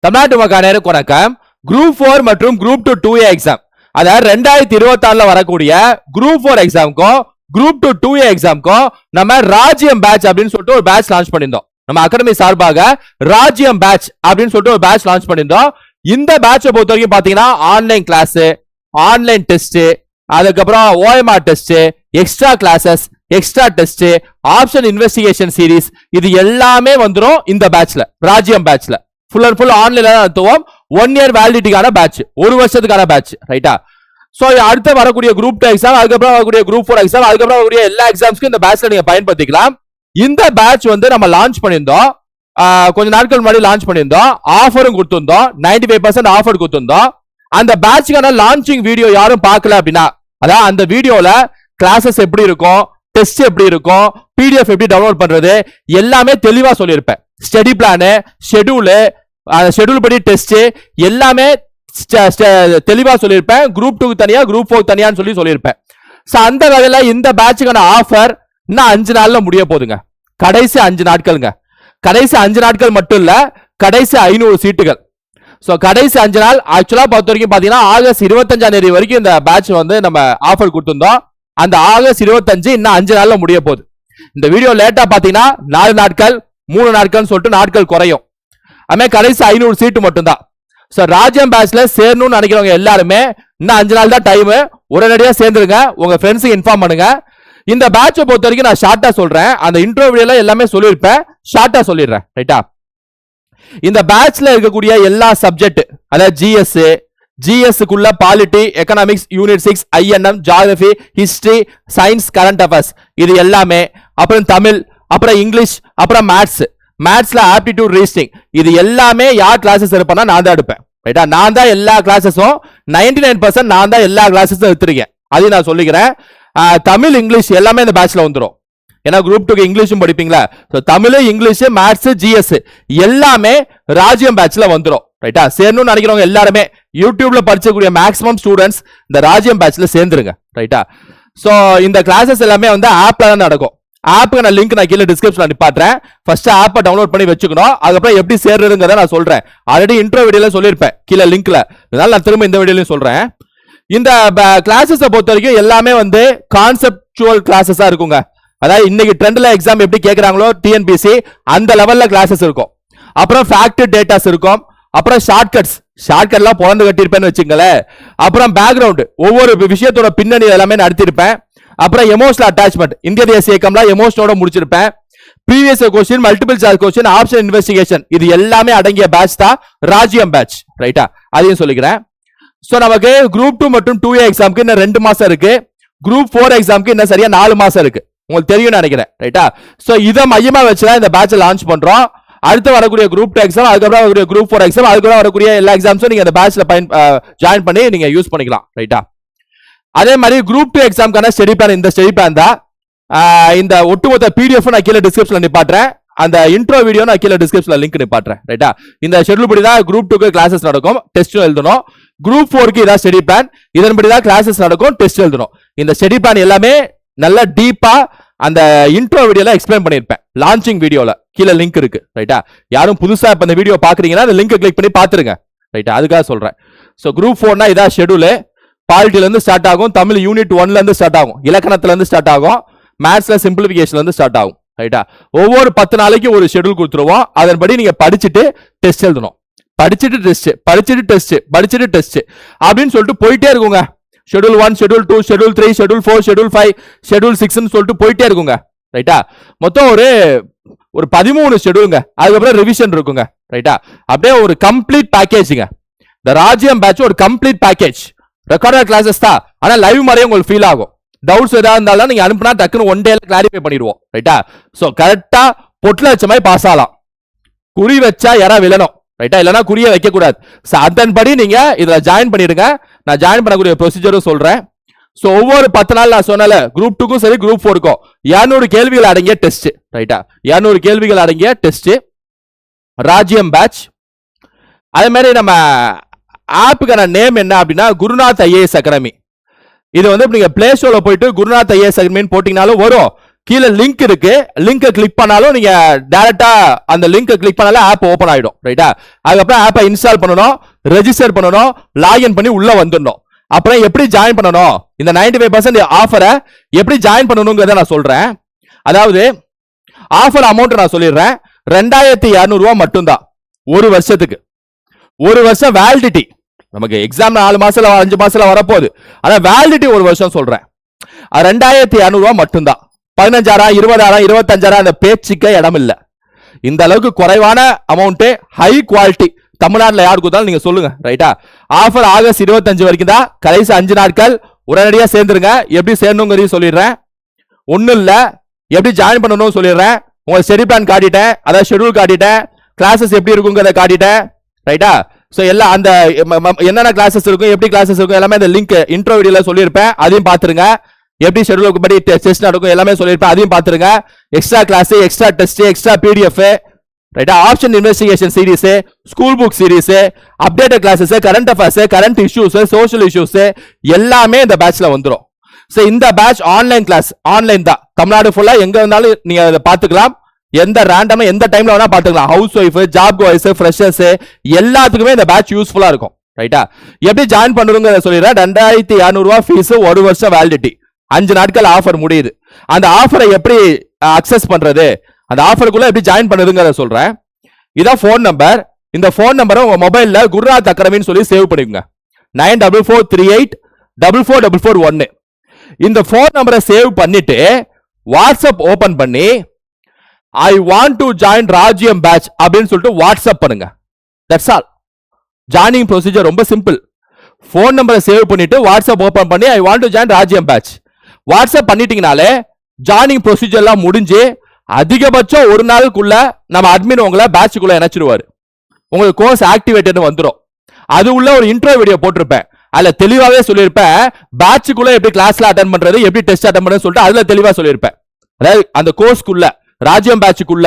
தமிழ்நாட்டு மக்களுக்கு வணக்கம். குரூப் 4 மற்றும் குரூப் 2 2A எக்ஸாம், அதாவது 2026ல வரக்கூடிய குரூப் 4 எக்ஸாமுக்கும் குரூப் 2 2A எக்ஸாமுக்கும் நம்ம ராஜ்யம் பேட்ச் அப்படின்னு சொல்லிட்டு ஒரு பேட்ச் லான்ச் பண்ணியிருந்தோம். நம்ம அகாடமி சார்பாக ராஜ்யம் பேட்ச் அப்படின்னு சொல்லிட்டு ஒரு பேட்ச் லான்ச் பண்ணியிருந்தோம். இந்த பேட்சை பொறுத்த வரைக்கும் பாத்தீங்கன்னா ஆன்லைன் கிளாஸ், ஆன்லைன் டெஸ்ட், அதுக்கப்புறம் OMR test, extra classes, extra test, option investigation series, இது எல்லாமே வந்துரும் இந்த பேட்ச்ல, ராஜ்யம் பேட்ச்ல. ஃபுல் அண்ட் ஃபுல் ஆன்லைன்ல தான் நடத்துவோம். 1 இயர் வேலிடிட்டிக்கான பேட்ச், ஒரு வருஷத்துக்கான பேட்ச், ரைட்டா? சோ அடுத்து வரக்கூடிய குரூப் 2 எக்ஸாம், அதுக்கப்புறம் வரக்கூடிய குரூப் 4 எக்ஸாம், அதுக்கப்புறம் வரக்கூடிய எல்லா எக்ஸாம்ஸ்க்கும் இந்த பேட்ச்ல நீங்க பயன்படுத்திக்கலாம். இந்த பேட்ச் வந்து நம்ம லான்ச் பண்ணியிருந்தோம், கொஞ்ச நாட்கள் முன்னாடி லான்ச் பண்ணியிருந்தோம். ஆஃபரும் கொடுத்திருந்தோம், 95% ஆஃபர் கொடுத்திருந்தோம். அந்த பேட்ச்க்கான லான்ச்சிங் வீடியோ யாரும் பார்க்கல அப்படின்னா, அதான் அந்த வீடியோல கிளாஸஸ் எப்படி இருக்கும், டெஸ்ட் எப்படி இருக்கும், PDF எப்படி டவுன்லோட் பண்றது, எல்லாமே தெளிவா சொல்லியிருப்பேன். ஸ்டடி பிளானு, ஷெட்யூல் படி டெஸ்ட் எல்லாமே தெளிவா சொல்லியிருப்பேன். குரூப் 2 தனியா, குரூப் 4 தனியான்னு சொல்லியிருப்பேன். சோ அந்த வகையில இந்த பேட்சுக்கான ஆஃபர் இன்னும் 5 நாள்ல முடிய போதுங்க. கடைசி 5 நாட்களுங்க. கடைசி 5 நாட்கள் மட்டும் இல்ல, கடைசி 500 சீட்டுகள். சோ கடைசி 5 நாள் ஆக்சுவலா பொறுத்த வரைக்கும் பாத்தீங்கன்னா ஆகஸ்ட் 25ஆம் தேதி வரைக்கும் இந்த பேட்ச் வந்து நம்ம ஆஃபர் கொடுத்திருந்தோம். அந்த ஆகஸ்ட் 25 இன்னும் 5 நாள்ல முடிய போகுது. இந்த வீடியோ லேட்டா பாத்தீங்கன்னா 4 நாட்கள் 3 நாட்கள் சொல்லிட்டு நாட்கள் குறையும். அதுமே கடைசி 500 சீட்டு மட்டும்தான். சோ ராஜ்யம் பேட்ச்ல சேரணும்னு நினைக்கிறவங்க எல்லாருமே இன்னும் 5 நாள் தான் டைம், உடனடியா சேர்ந்துருங்க. உங்க ஃப்ரெண்ட்ஸுக்கு இன்ஃபார்ம் பண்ணுங்க. இந்த பேட்சை பொறுத்த வரைக்கும் நான் ஷார்ட்டா சொல்றேன், அந்த இன்ட்ரோ வீடியோல எல்லாமே சொல்லியிருப்பேன், ஷார்ட்டா சொல்லிடுறேன், ரைட்டா? இந்த பேட்ச்ல இருக்கக்கூடிய எல்லா சப்ஜெக்ட், அதாவது ஜிஎஸ்க்குள்ள polity, economics, unit 6, INM, geography, history, science, current affairs, இது எல்லாமே, அப்புறம் தமிழ், அப்புறம் இங்கிலீஷ், அப்புறம் மேத்ஸ்ல ஆப்டிடியூட், ரீசனிங், இது எல்லாமே யார் கிளாஸஸ் எடுப்பேன்னா நான் தான் எடுப்பேன், ரைட்டா? நான் தான் எல்லா கிளாஸஸும் 99% நான் தான் எல்லா கிளாஸஸும் எடுத்துருக்கேன். அதையும் நான் சொல்லிக்கிறேன். தமிழ், இங்கிலீஷ் எல்லாமே இந்த பேட்ச்ல வந்துடும். ஏன்னா குரூப் 2 இங்கிலீஷும் படிப்பீங்களா? தமிழ், இங்கிலீஷ், மேத்ஸ், GS எல்லாமே ராஜ்யம் பேட்ச்ல வந்துடும், ரைட்டா? சேரணும்னு நினைக்கிறவங்க எல்லாருமே யூடியூப்ல படிச்சக்கூடிய மேக்ஸிமம் ஸ்டூடெண்ட்ஸ் இந்த ராஜ்யம் பேட்ச்ல சேர்ந்துருங்க, ரைட்டா? சோ இந்த கிளாஸஸ் எல்லாமே வந்து ஆப்ல தான் நடக்கும். ஆப்புக்கு நான் லிங்க் நான் கீழே டிஸ்கிரிப்ஷன்ல நிப்பாட்டுறேன். ஃபர்ஸ்ட் ஆப்பை டவுன்லோட் பண்ணி வச்சுக்கணும். அதுக்கப்புறம் எப்படி சேர்றதுங்கிறத நான் சொல்றேன். ஆல்ரெடி இன்ட்ரோ வீடியோல சொல்லியிருப்பேன் கீழே லிங்க்ல, அதனால நான் திரும்ப இந்த வீடியோலையும் சொல்றேன். இந்த கிளாஸஸை பொறுத்த வரைக்கும் எல்லாமே வந்து கான்செப்டுவல் கிளாஸஸா இருக்குங்க. அதாவது இன்னைக்கு ட்ரெண்ட்ல எக்ஸாம் எப்படி கேட்கறாங்களோ TNPSC அந்த லெவல்ல கிளாஸஸ் இருக்கும். அப்புறம் ஃபேக்ட் டேட்டாஸ் இருக்கும். அப்புறம் ஷார்ட்கட்லாம் பொழந்து கட்டியிருப்பேன்னு வச்சுங்களேன். அப்புறம் பேக்ரவுண்ட், ஒவ்வொரு விஷயத்தோட பின்னணி எல்லாமே நடத்திருப்பேன். அப்புறம் எமோஷனல் அட்டாச்மெண்ட், இந்திய தேசிய இயக்கம்லாம் எமோஷனோட முடிச்சிருப்பேன். Previous question, multiple choice question, option investigation, இது எல்லாமே அடங்கிய பேட்ச் தான் ராஜ்யம் பேட்ச், ரைட்டா? அதையும் சொல்லிக்கிறேன். சோ நமக்கு குரூப் 2 மற்றும் 2A எக்ஸாமுக்கு இன்னும் 2 மாசம் இருக்கு. குரூப் 4 எக்ஸாமுக்கு இன்னும் சரியா 4 மாசம் இருக்கு. உங்களுக்கு தெரியும் நினைக்கிறேன், ரைட்டா? சோ இதை மையமா வச்சுதான் இந்த பேட்ச் லான்ச் பண்றோம். அடுத்து வரக்கூடிய குரூப் 2 எக்ஸாம், அதுக்கப்புறம் வரக்கூடிய குரூப் 4 எக்ஸாம், அதுக்கப்புறம் வரக்கூடிய எல்லா எக்ஸாம்ஸும் நீங்க இந்த பேட்ச்ல ஜாயின் பண்ணி நீங்க யூஸ் பண்ணிக்கலாம், ரைட்டா? அதே மாதிரி குரூப் 2 எக்ஸாம்க்கான ஸ்டடி பிளான், இந்த ஸ்டடி பிளான் தான். இந்த ஒட்டுமொத்த PDF நான் கீழே டிஸ்கிரிப்ஷன்ல நிப்பாட்டுறேன். அந்த இன்ட்ரோ வீடியோ நான் கீழே டிஸ்கிரிப்ஷன்ல லிங்க் நிப்பாட்டுறேன், ரைட்டா? இந்த ஷெட்யூல் படி தான் குரூப் 2க்கு கிளாஸஸ் நடக்கும், டெஸ்ட் எழுதணும். குரூப் 4க்கு இதான் ஸ்டடி பிளான், இதன்படி தான் கிளாஸஸ் நடக்கும், டெஸ்ட் எழுதணும். இந்த ஸ்டடி பிளான் எல்லாமே நல்ல டீப்பா அந்த இன்ட்ரோ வீடியோல எக்ஸ்பிளைன் பண்ணிருப்பேன், லான்ச்சிங் வீடியோல கீழே லிங்க் இருக்கு, ரைட்டா? யாரும் புதுசா இப்ப இந்த வீடியோ பாக்குறீங்கன்னா அந்த லிங்க் கிளிக் பண்ணி பாத்துருங்க, ரைட்டா? அதுக்காக சொல்றேன். சோ குரூப் 4னா இதான் ஷெட்யூல். பாலிட்டில இருந்து ஸ்டார்ட் ஆகும், தமிழ் யூனிட் 1ல இருந்து ஸ்டார்ட் ஆகும், இலக்கணத்துல இருந்து ஸ்டார்ட் ஆகும், மேத்ஸ்ல சிம்பிளிஃபிகேஷன்ல இருந்து ஸ்டார்ட் ஆகும், ரைட்டா? ஒவ்வொரு 10 நாளைக்கு ஒரு ஷெட்யூல் கொடுத்துருவோம். அதன்படி நீங்க படிச்சுட்டு டெஸ்ட் எழுதணும். படிச்சுட்டு டெஸ்ட், படிச்சுட்டு டெஸ்ட், படிச்சுட்டு டெஸ்ட் அப்படின்னு சொல்லிட்டு போயிட்டே இருக்குங்க. Schedule 1, schedule 2, schedule 3, schedule 4, schedule 5, schedule 6ன்னு சொல்லிட்டு போயிட்டே இருக்குங்க, ரைட்டா? மொத்தம் ஒரு 13 ஷெட்யூலுங்க. அதுக்கப்புறம் ரிவிஷன் இருக்குங்க, ரைட்டா? அப்படியே ஒரு கம்ப்ளீட் பேக்கேஜுங்க. இந்த ராஜ்யம் பேட்ச் ஒரு கம்ப்ளீட் பேக்கேஜ். ரெக்கார்டட் கிளாஸஸ் தான், ஆனா லைவ் மாதிரியே உங்களுக்கு ஃபீல் ஆகும். டவுட்ஸ் ஏதாவது இருந்தாலும் நீங்க அனுப்புனா டக்குன்னு 1 டேல கிளாரிஃபை பண்ணிடுவோம், ரைட்டா? சோ கரெக்டா பொட்ல வச்ச மாதிரி பாஸ் ஆகலாம். குறி வச்சா யாரா விழணும், ரைட்டா? இல்லனா குறிய வைக்க கூடாது. சோ அதன்படி நீங்க இதுல ஜாயின் பண்ணிடுங்க. நான் ஜாயின் பண்ணக்கூடிய ப்ரொசீஜரும் சொல்றேன். சோ ஒவ்வொரு 10 நாள் நான் சொன்னல, குரூப் 2க்கும் சரி குரூப் 4க்கும் 200 கேள்விகள் அடங்கிய டெஸ்ட், ரைட்டா? 200 கேள்விகள் அடங்கிய டெஸ்ட் ராஜ்யம் பேட்ச். அதே மாதிரி நம்ம ஆப்புக்கான நேம் என்ன அப்படின்னா குருநாத் IAS அகாடமி. இது வந்து நீங்க பிளே ஸ்டோர்ல போயிட்டு குருநாத் IAS அகாடமின்னு போட்டீங்கனாலும் வரும். கீழே லிங்க் இருக்கு, லிங்கை கிளிக் பண்ணாலும் நீங்க டைரக்டா அந்த லிங்கை கிளிக் பண்ணாலும் ஆப் ஓபன் ஆயிடும். ரைட்டா? அதுக்கப்புறம் ஆப்பை இன்ஸ்டால் பண்ணணும், ரெஜிஸ்டர் பண்ணணும், லாகின் பண்ணி உள்ள வந்துடணும். அப்புறம் எப்படி ஜாயின் பண்ணணும், இந்த 95% ஆஃபரை எப்படி ஜாயின் பண்ணணுங்கிறத நான் சொல்றேன். அதாவது ஆஃபர் அமௌண்ட் நான் சொல்லிடுறேன். 2200 ரூபாய் மட்டும்தான் ஒரு வருஷத்துக்கு. ஒரு வருஷம் வேலிடிட்டி. நமக்கு எக்ஸாம் 4 மாசத்துல 5 மாசத்துல வரப்போகுது. ஆனா வேலிடிட்டி ஒரு வருஷம் சொல்றேன். 2200 ரூபாய் மட்டும்தான். 15000 20000 25000 அந்த பேச்சுக்கே இடம் இல்ல. இந்த அளவுக்கு குறைவான அமௌண்ட், ஹை குவாலிட்டி தமிழ்நாட்டில் யார் கொடுத்தாலும் நீங்க சொல்லுங்க. ரைட்டா? ஆஃபர் ஆகஸ்ட் 25 வரைக்கும் தான், கடைசி 5 நாட்கள். உடனடியா சேர்ந்துருங்க. எப்படி சேரணுங்கிறதையும் சொல்லிடுறேன். ஒன்னும் இல்ல, எப்படி ஜாயின் பண்ணணும் சொல்லிடுறேன். உங்க ஸ்டடி பிளான் காட்டிட்டேன், அதாவது ஷெட்யூல் காட்டிட்டேன், கிளாஸஸ் எப்படி இருக்குங்கிறத காட்டிட்டேன். ரைட்டா? சோ எல்லாம் அந்த என்னென்ன கிளாஸஸ் இருக்கும், எப்படி கிளாஸஸ் இருக்கும் எல்லாமே அந்த லிங்க் இன்ட்ரோ வீடியோல சொல்லியிருப்பேன். அதையும் பாத்துருங்க. எப்படி ஷெட்யூலுக்கு படி டெஸ்ட் நடக்கும் எல்லாமே சொல்லியிருப்பேன். அதையும் பாத்துருங்க. Extra class, extra test, extra PDF, ரைட்டா, option investigation series, school book series, updated classes, current affairs, current issues, social issues எல்லாமே இந்த பேட்ச்ல வந்துரும். சோ இந்த பேட்ச் ஆன்லைன் கிளாஸ், ஆன்லைன் தான். தமிழ்நாடு ஃபுல்லா எங்க இருந்தாலும் நீங்க அதை பாத்துக்கலாம். எந்த ரேண்டமா எந்த டைம்ல வேணா பாத்துக்கலாம். House wife, job chores, freshers எல்லாத்துக்குமே இந்த பேட்ச் யூஸ்ஃபுல்லா இருக்கும். ரைட்டா? எப்படி ஜாயின் பண்ணுறதுங்கிறத சொல்லிடுறேன். 2200 ரூபாய் ஃபீஸ், ஒரு வருஷம் வேலிடிட்டி, 5 நாட்கள் ஆஃபர் முடியுது. அந்த ஆஃபரை எப்படி அக்சஸ் பண்றது, அந்த ஆஃபருக்குள்ள எப்படி ஜாயின் பண்ணுறதுங்கிறத சொல்றேன். இதான் ஃபோன் நம்பர். இந்த ஃபோன் நம்பரை உங்க மொபைல்ல குருநாத் அக்ரமின்னு சொல்லி சேவ் பண்ணிக்கோங்க. 9443844441. இந்த ஃபோன் நம்பரை சேவ் பண்ணிட்டு வாட்ஸ்அப் ஓபன் பண்ணி ஐ வாண்ட் டு ஜாயின் ராஜ்யம் பேட்ச் அப்படின்னு சொல்லிட்டு வாட்ஸ்அப் பண்ணுங்க. That's all. ஜாயினிங் ப்ரொசீஜர் ரொம்ப சிம்பிள். ஃபோன் நம்பரை சேவ் பண்ணிட்டு வாட்ஸ்அப் ஓபன் பண்ணி ஐ வாண்ட் டு ஜாயின் ராஜ்யம் பேட்ச் வாட்ஸ்அப் பண்ணிட்டீங்கனாலே ஜாயினிங் ப்ரொசீஜர்லாம் முடிஞ்சு அதிகபட்சம் ஒரு நாளுக்குள்ள நம்ம அட்மின் உங்களை பேட்சுக்குள்ள இணைச்சிருவாரு. உங்களுக்கு கோர்ஸ் ஆக்டிவேட்டட் வந்துடும். அது உள்ள ஒரு இன்ட்ரோ வீடியோ போட்டிருப்பேன். அதுல தெளிவாவே சொல்லியிருப்பேன். பேட்சுக்குள்ள எப்படி கிளாஸ்ல அட்டன் பண்றது, எப்படி டெஸ்ட் அட்டன் பண்றது சொல்லிட்டு அதுல தெளிவா சொல்லியிருப்பேன். அதாவது அந்த கோர்ஸ்க்குள்ள ராஜ்யம் பேட்சுக்குள்ள,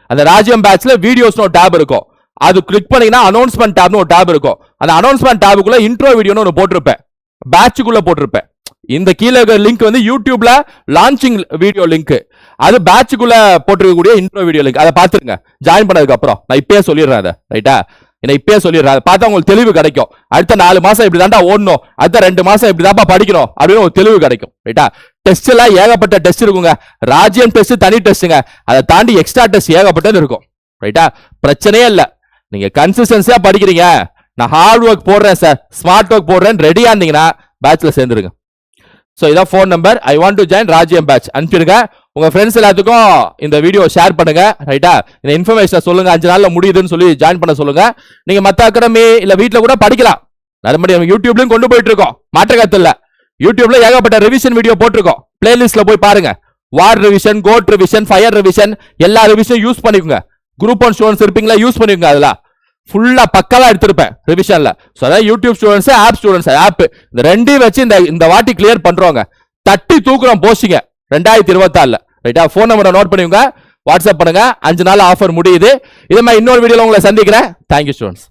அந்த ராஜ்யம் பேட்ச்ல வீடியோஸ்னு ஒரு டேப் இருக்கும். அது கிளிக் பண்ணீங்கன்னா அனௌன்ஸ்மெண்ட் டேப்னு ஒரு டேப் இருக்கும். அந்த அனௌன்ஸ்மெண்ட் டேபுக்குள்ள இன்ட்ரோ வீடியோன்னு ஒன்று போட்டிருப்பேன். பேட்சுக்குள்ள போட்டிருப்பேன். இந்த கீழே லிங்க் வந்து யூடியூப்ல லான்ச்சிங் வீடியோ லிங்க். அது பேட்சுக்குள்ள போட்டிருக்கக்கூடிய இன்ட்ரோ வீடியோ லிங்க். அதை பார்த்துருங்க ஜாயின் பண்ணதுக்கு அப்புறம். நான் இப்பயே சொல்லிடுறேன் அதை. ரைட்டா? என்ன இப்பயே சொல்லிடுறேன். அதை பார்த்தா உங்களுக்கு தெளிவு கிடைக்கும். அடுத்த 4 மாசம் இப்படி தாண்டா ஓடணும், அடுத்த 2 மாசம் இப்படி தான்ப்பா படிக்கணும் அப்படின்னு ஒரு தெளிவு கிடைக்கும். ரைட்டா? டெஸ்ட் எல்லாம் ஏகப்பட்ட டெஸ்ட் இருக்குங்க. ராஜ்யம் டெஸ்ட் தனி டெஸ்ட்டுங்க. அதை தாண்டி எக்ஸ்ட்ரா டெஸ்ட் ஏகப்பட்டது இருக்கும். ரைட்டா? பிரச்சனையே இல்லை. நீங்க கன்சிஸ்டன்சியா படிக்கிறீங்க, நான் ஹார்ட் ஒர்க் போடுறேன் சார், ஸ்மார்ட் ஒர்க் போடுறேன், ரெடியா இருந்தீங்கன்னா பேட்ச்ல சேர்ந்துருங்க. சோ இதான் phone number. I want to join ராஜ்யம் பேட்ச் அனுப்பிடுங்க. உங்க ஃப்ரெண்ட்ஸ் எல்லாத்துக்கும் இந்த வீடியோ ஷேர் பண்ணுங்க. ரைட்டா? இந்த இன்ஃபர்மேஷன் சொல்லுங்க. 5 நாள்ல முடியுதுன்னு சொல்லி ஜாயின் பண்ண சொல்லுங்க. நீங்க மத்த அகாடமி இல்ல வீட்ல கூட படிக்கலாம். மறுபடியும் யூடியூப்லயும் கொண்டு போயிட்டு இருக்கோம், மாற்ற கருத்து இல்ல. யூடியூப்ல ஏகப்பட்ட ரிவிஷன் வீடியோ போட்டிருக்கோம். பிளேலிஸ்ட்ல போய் பாருங்க. War revision, code revision, fire revision எல்லா ரிவிஷனும் யூஸ் பண்ணிக்கோங்க. குரூப் 1 ஸ்டூடெண்ட்ஸ் இருப்பீங்களா, யூஸ் பண்ணிக்கோங்க. அதெல்லாம் ஃபுல்லா பக்காவா எடுத்திருப்பேன் ரிவிஷன்ல. சோ அதான் YouTube students, app students, app இந்த ரெண்டையும் வச்சு இந்த வாட்டி கிளியர் பண்றோங்க. தட்டி தூக்குறோம் போஸ்டிங்க 2024. ரைட்டா? ஃபோன் நம்பரை நோட் பண்ணிக்கோங்க, வாட்ஸ்அப் பண்ணுங்க. 5 நாள் ஆஃபர் முடியுது. இதே மாதிரி இன்னொரு வீடியோல உங்களை சந்திக்கிறேன். Thank you students.